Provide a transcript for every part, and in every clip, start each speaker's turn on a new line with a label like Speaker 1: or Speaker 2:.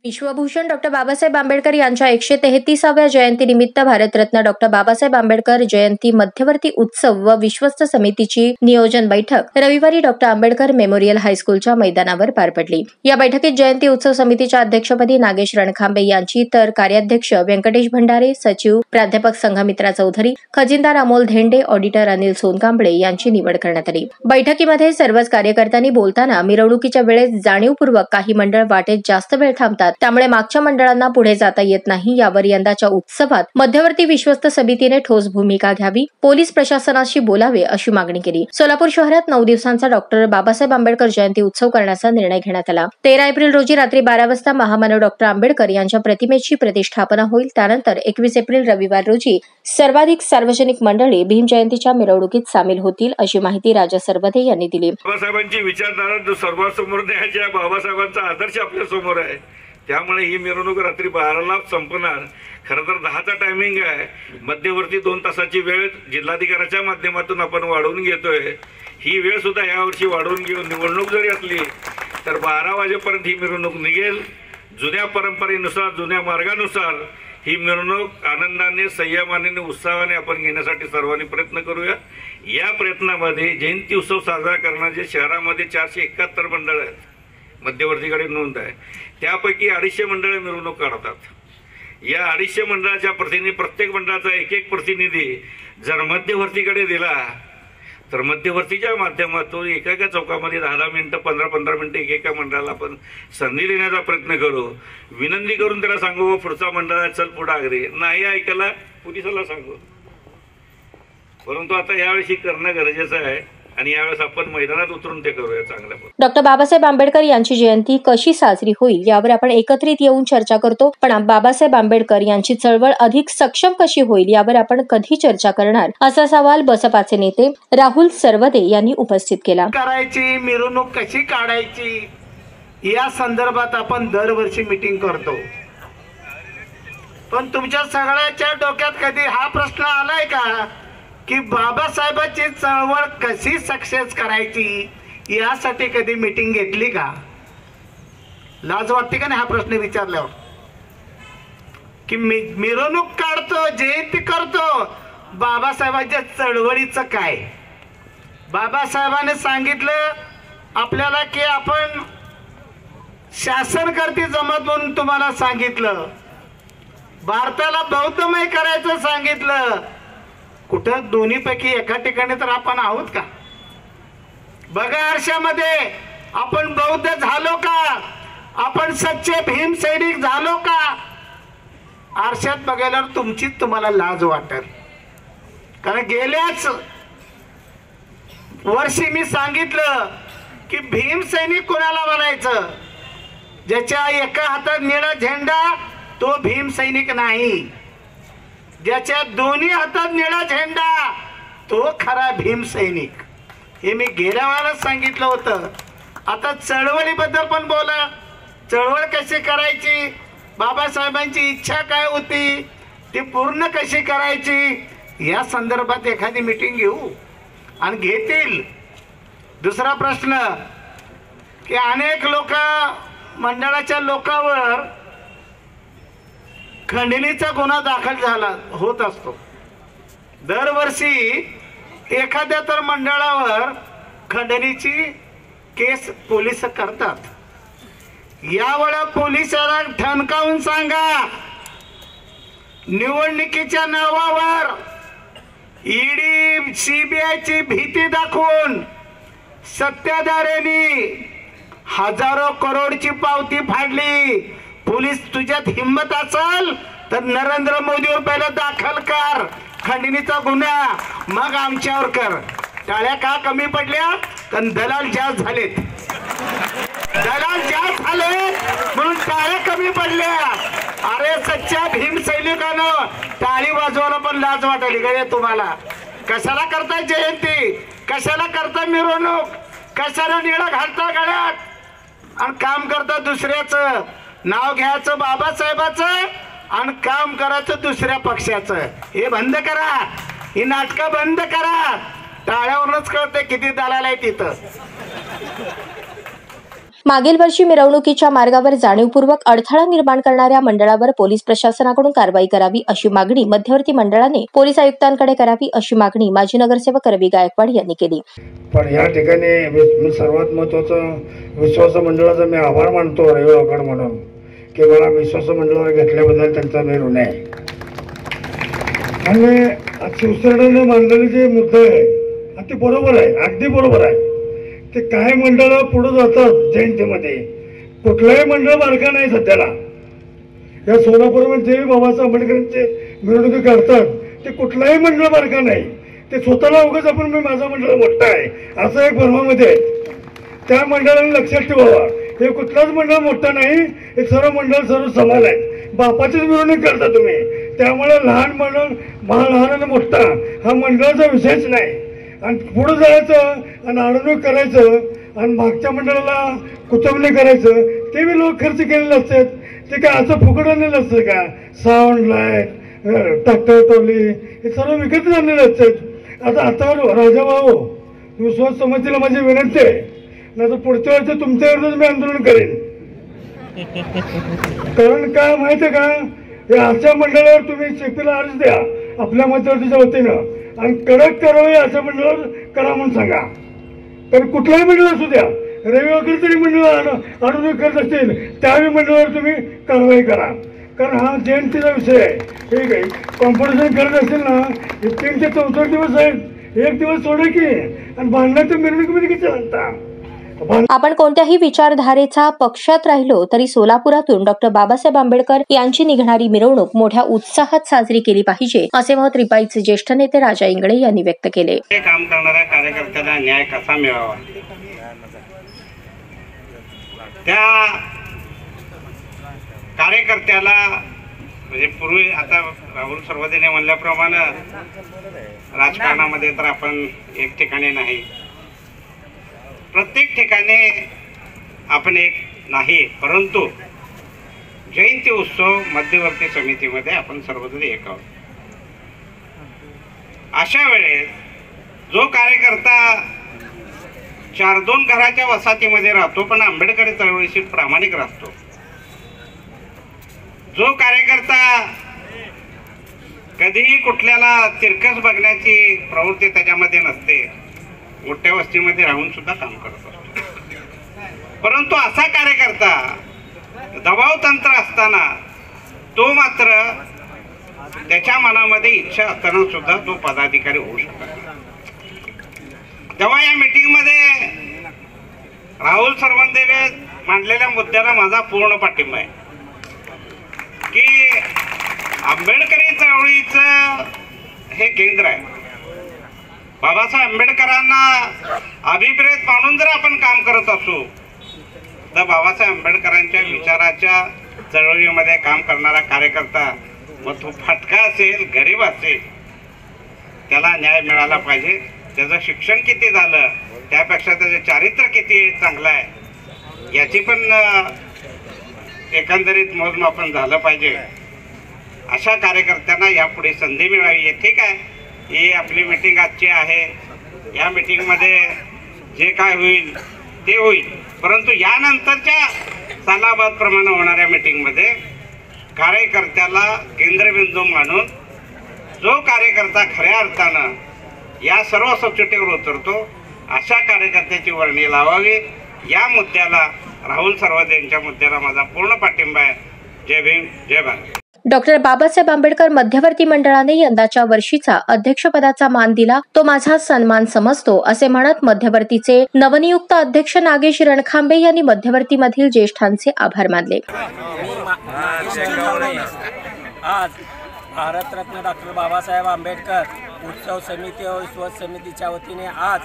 Speaker 1: Vishwabhushan doctor Babasaheb Ambedkar यांच्या 133व्या जयंतीनिमित्त Bharat Ratna doctor Babasaheb Ambedkar जयंती मध्यवर्ती उत्सव व विश्वस्त समितीची नियोजन बैठक रविवारी डॉक्टर आंबेडकर मेमोरियल हायस्कूलच्या मैदानावर पार पडली। या बैठकीत जयंती उत्सव समितीच्या अध्यक्षपदी नागेश रणखांबे यांची तर कार्याध्यक्ष व्यंकटेश भंडारे, सचिव प्राध्यापक संघमित्रा चौधरी, खजिनदार अमोल धेंडे, ऑडिटर अनिल सोनकांबळे यांची निवड करण्यात आली। बैठकीमध्ये सर्वच कार्यकर्त्यांनी बोलताना मिरवणुकीच्या वेळेस जाणीवपूर्वक काही मंडळ वाटेत जास्त वेळ थांबतात, त्यामुळे मागच्या मंडळांना पुढे जाता येत नाही। यावर यंदाच्या उत्सवात मध्यवर्ती विश्वस्त समितीने ठोस भूमिका घ्यावी, पोलीस प्रशासनाशी बोलावे अशी मागणी केली। सोलापूर शहरात 9 दिवसांचा डॉक्टर बाबासाहेब आंबेडकर जयंती उत्सव करण्याचा निर्णय घेण्यात आला। 13 एप्रिल रोजी रात्री 12 वाजता महामानव डॉक्टर आंबेडकर यांच्या प्रतिमेची प्रतिष्ठापना होईल। त्यानंतर 21 एप्रिल रविवार रोजी सर्वाधिक सार्वजनिक मंडळी भीम जयंतीच्या मिरवणुकीत सामील होतील अशी माहिती राजा सरवदे यांनी दिली।
Speaker 2: बाबासाहेबांची विचारधारा जो सर्वांसमोर न्यायच्या बाबासाहेबांचा आदर्श आपल्या समोर आहे, त्यामुळे ही मिरवणूक रात्री 12ला संपणार। खरं तर 10चा टायमिंग आहे, मध्यवर्ती 2 तासाची वेळ जिल्हाधिकाऱ्याच्या माध्यमातून आपण वाढवून घेतोय। ही वेळ सुद्धा यावर्षी वाढवून घेऊन निवडणूक जरी असली तर 12 वाजेपर्यंत ही मिरवणूक निघेल। जुन्या परंपरेनुसार, जुन्या मार्गानुसार ही मिरवणूक आनंदाने, संयमाने, उत्साहाने आपण घेण्यासाठी सर्वांनी प्रयत्न करूया। या प्रयत्नामध्ये जयंती उत्सव साजरा करण्याचे शहरामध्ये 471 मंडळ आहेत, मध्यवर्तीकडे नोंद आहे। त्यापैकी 250 मंडळ मिरवणूक काढतात। या 250 मंडळाच्या प्रतिनिधी, प्रत्येक मंडळाचा एक प्रतिनिधी जर मध्यवर्तीकडे दिला तर मध्यवर्तीच्या माध्यमातून एका चौकामध्ये 10 मिनिटं, 15 मिनिटं एका मंडळाला आपण संधी देण्याचा प्रयत्न करू। विनंती करून त्याला सांगू, पुढचा मंडळ चल पुढे आग्रे नाही ऐकायला पोलिसाला सांगू। परंतु आता यावेळी करणं गरजेचं आहे आणि यावेळेस आपण मैदानात उतरून ते करूया चांगल्या।
Speaker 1: डॉक्टर बाबासाहेब आंबेडकर यांची जयंती कशी साजरी होईल यावर आपण एकत्रित येऊन चर्चा करतो, पण बाबासाहेब आंबेडकर यांची चळवळ अधिक सक्षम कशी होईल यावर आपण कधी चर्चा करणार, असा सवाल बसपाचे नेते राहुल सरवदे यांनी उपस्थित केला।
Speaker 3: करायची मिरवणूक कशी काढायची या संदर्भात आपण दरवर्षी मीटिंग करतो, पण तुमच्या सगळ्याच्या डोक्यात कधी हा प्रश्न आलाय का की बाबासाहेबांची चळवळ कशी सक्सेस करायची यासाठी कधी मीटिंग घेतली का? लाज वाटते का नाही हा प्रश्न विचारल्यावर? की मिरवणूक काढतो, जयंती करतो, बाबासाहेबांच्या चळवळीचं काय? बाबासाहेबांनी सांगितलं आपल्याला की आपण शासनकर्ते जमत म्हणून तुम्हाला सांगितलं, भारताला बौद्धमय करायचं सांगितलं। कुठं दोन्हीपैकी एका ठिकाणी तर आपण आहोत का? बघा आरशामध्ये, आपण बौद्ध झालो का? आपण सच्चे भीम सैनिक झालो का? आरशात बघायला तुमचीच तुम्हाला लाज वाटेल, कारण गेल्याच वर्षी मी सांगितलं की भीम सैनिक कोणाला म्हणायचं? ज्याच्या एका हातात निळा झेंडा तो भीम सैनिक नाही, ज्याच्या दोन्ही हातात निळा झेंडा तो खरा भीम सैनिक। हे मी गेल्या वेळेस सांगितलं होतं। आता चळवळीबद्दल पण बोला, चळवळ कशी करायची, बाबासाहेबांची इच्छा काय होती, ती पूर्ण कशी करायची या संदर्भात एखादी मीटिंग घेऊ आणि घेतील। दुसरा प्रश्न की अनेक लोक मंडळाच्या लोकांवर खंडणीचा गुन्हा दाखल झाला होत असतो। दरवर्षी एखाद्या तर मंडळावर खंडणीची केस पोलीस करतात। यावेळा पोलिसांना ठणकावून सांगा, निवडणुकीच्या नावावर ईडी सीबीआयची भीती दाखवून सत्ताधाऱ्यांनी हजारो करोडची पावती फाडली। पोलीस तुझ्यात हिम्मत असेल तर नरेंद्र मोदीवर पहिला दाखल कर खंडणीचा गुन्हा, मग आमच्यावर कर। टाळ्या का कमी पडल्या? कारण दलाल जास्त झालेत, दलाल जास्त झाले म्हणून टाळ्या कमी पडल्या। अरे सच्च्या भीम सैनिकांनो, टाळी वाजवायला पण लाज वाटली का तुम्हाला? कशाला करताय जयंती, कशाला करताय मिरवणूक, कशाला निळा घालता गळ्यात आणि काम करता दुसऱ्याचं? नाव घ्यायचं बाबासाहेबाचं आणि काम करायचं दुसऱ्या पक्षाचं। हे बंद करा, ही नाटकं बंद करा। टाळ्यावरूनच कळते किती दलाल आहे तिथं।
Speaker 1: मागील वर्षी मिरवणुकीच्या मार्गावर जाणीवपूर्वक अडथळा निर्माण करणाऱ्या मंडळावर पोलीस प्रशासनाकडून कारवाई करावी अशी मागणी मध्यवर्ती मंडळाने पोलीस आयुक्तांकडे करावी अशी मागणी माजी नगरसेवक रवी गायकवाड यांनी केली.
Speaker 4: पण या ठिकाणी मी सर्वात महत्त्वाचं विश्वास मंडळाचा मी आभार मानतो रवी गायकवाड म्हणून की मला विश्वास मंडळावर घेतल्याबद्दल त्यांचा मी ऋणी आहे. आणि शिवसेनेने मांडलेले जे मुद्दे आहे ते बरोबर आहे, अगदी बरोबर आहे. ते काही मंडळ पुढे जातात जयंतीमध्ये, कुठलंही मंडळ बारका नाही सध्याला. या सोलापूरमध्ये जे बाबासाहेब आंबेडकरांचे मिरवणुकी करतात ते कुठलाही मंडळ बारका नाही. ते स्वतःला उगाच आपण मी माझा मंडळ मोठा आहे असं एक भ्रमामध्ये आहे. त्या मंडळाने लक्षात ठेवावा, हे कुठलाच मंडळ मोठा नाही, हे सर्व मंडळ सर्व समान आहेत. बापाचीच मिरवणूक करता तुम्ही, त्यामुळे लहान मंडळ लहान आणि मोठा हा मंडळाचा विषयच नाही. आणि पुढे जायचं आणि अडवणूक करायचं आणि मागच्या मंडळाला कुचवणे करायचं ते बी लोक खर्च केलेले असतात. ते काय असं फुकट आणलेलं असतं का? साऊंड लाईट, ट्रॅक्टर टोली हे सर्व विकत आणलेले असतात. आता राजाभाऊ विश्वास समितीला माझी विनंती आहे, नाही तर पुढच्या वर्षी तुमच्या विरोधात मी आंदोलन करेन. कारण काय माहिती आहे का, हे अशा मंडळावर तुम्ही शेतीला अर्ज द्या आपल्या मध्यवर्तीच्या वतीनं आणि कडक कारवाई अशा मंडळावर करा म्हणून सांगा. तर कुठलाही मंडळ असू द्या, रवी वगैरे तरी मंडळ अडवणूक करत असतील त्यावेळी मंडळावर तुम्ही कारवाई करा. कारण हा जयंतीचा विषय आहे. ठीक आहे, कॉम्पिटिशन करत असेल ना, 3 ते 64 दिवस आहेत, एक दिवस सोडा की. आणि भांडणाच्या मिरवणुकीमध्ये किती लागता.
Speaker 1: आपण कोणत्याही विचारधारेचा पक्षात राहिलो तरी सोलापुरातून डॉक्टर बाबासाहेब आंबेडकर यांची निघणारी मिरवणूक मोठ्या उत्साहात साजरी केली पाहिजे असे मत रिपाईचे ज्येष्ठ नेते राजा इंगळे यांनी व्यक्त केले.
Speaker 5: काम करणाऱ्या कार्यकर्त्याला न्याय कसा मिळावा, त्या कार्यकर्त्याला म्हणजे पूर्वी आता राहुल सर्वदेने म्हणल्याप्रमाणे राजकारणामध्ये तर आपण एक ठिकाणी नाही, प्रत्येक ठिकाणी आपण एक नाही, परंतु जयंती उत्सव मध्यवर्ती समितीमध्ये आपण सर्वजण एक आहोत. अशा वेळेस जो कार्यकर्ता 4-2 घराच्या वसाहतीमध्ये राहतो पण आंबेडकरी चळवळीशी प्रामाणिक राहतो, जो कार्यकर्ता कधीही कुठल्याला तिरकस बघण्याची प्रवृत्ती त्याच्यामध्ये नसते, मोठ्या वस्तीमध्ये राहून सुद्धा काम करत असतो. परंतु असा कार्यकर्ता दबाव तंत्र असताना तो मात्र त्याच्या मनामध्ये इच्छा असताना सुद्धा तो पदाधिकारी होऊ शकत नाही. तेव्हा या मीटिंगमध्ये राहुल सरवंदेने मांडलेल्या मुद्द्याला माझा पूर्ण पाठिंबा आहे की आंबेडकरी चळवळीचं हे केंद्र आहे. बाबासाहेब आंबेडकरांना अभिप्रेत मानून जर आपण काम करत असू तर बाबासाहेब आंबेडकरांच्या विचाराच्या चळवळीमध्ये काम करणारा कार्यकर्ता, मग तो फाटका असेल, गरीब असेल, त्याला न्याय मिळाला पाहिजे. त्याचं शिक्षण किती झालं, त्यापेक्षा त्याचं चारित्र्य किती चांगलं आहे याची पण एकंदरीत मोजमापन झालं पाहिजे. अशा कार्यकर्त्यांना यापुढे संधी मिळावी. ठीक आहे, ही आपली मीटिंग आजची आहे, या मीटिंगमध्ये जे काय होईल ते होईल, परंतु यानंतरच्या सालाबादप्रमाणे होणाऱ्या मीटिंगमध्ये कार्यकर्त्याला केंद्रबिंदू मानून जो कार्यकर्ता खऱ्या अर्थानं या सर्व सबसिटीवर उतरतो अशा कार्यकर्त्याची वर्णी लावावी. या मुद्द्याला राहुल सर्वदे यांच्या मुद्द्याला माझा पूर्ण पाठिंबा आहे. जय भीम, जय भारत.
Speaker 1: डॉक्टर बाबासाहेब आंबेडकर मध्यवर्ती मंडळाने यंदाच्या वर्षीचा अध्यक्षपदाचा मान दिला, तो माझा सन्मान समजतो असे म्हणत मध्यवर्तीचे नवनियुक्त अध्यक्ष नागेश रणखांबे यांनी मध्यवर्तीमधील ज्येष्ठांचे आभार मानले.
Speaker 6: आज भारतरत्न डॉक्टर बाबासाहेब आंबेडकर उत्सव समिती व विश्वास समितीच्या वतीने आज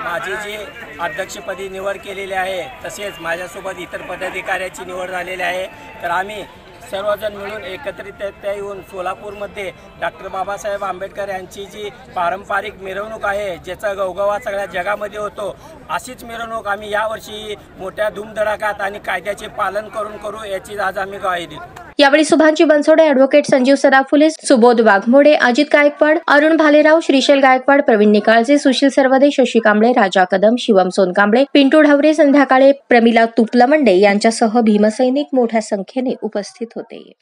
Speaker 6: माझी जी अध्यक्षपदी निवड केलेली आहे, तसेच माझ्यासोबत इतर पदाधिकाऱ्याची निवड झालेली आहे. तर आम्ही सर्वजण मिळून एकत्रितरित्या येऊन सोलापूरमध्ये डॉक्टर बाबासाहेब आंबेडकर यांची जी पारंपरिक मिरवणूक आहे, ज्याचा गवगवा सगळ्या जगामध्ये होतो, अशीच मिरवणूक आम्ही यावर्षी मोठ्या धूमधडाक्यात आणि कायद्याचे पालन करून करू याची आज आम्ही ग्वाही देतो.
Speaker 1: यावेळी शुभांची बनसोडे, ॲडव्होकेट संजीव सराफुले, सुबोध वाघमोडे, अजित गायकवाड, अरुण भालेराव, श्रीशैल गायकवाड, प्रवीण निकाळजे, सुशील सरवदे, शशी कांबळे, राजा कदम, शिवम सोनकांबळे, पिंटू ढवरे, संध्याकाळे प्रमिला तुपलमंडे यांच्यासह भीमसैनिक मोठ्या संख्येने उपस्थित होते.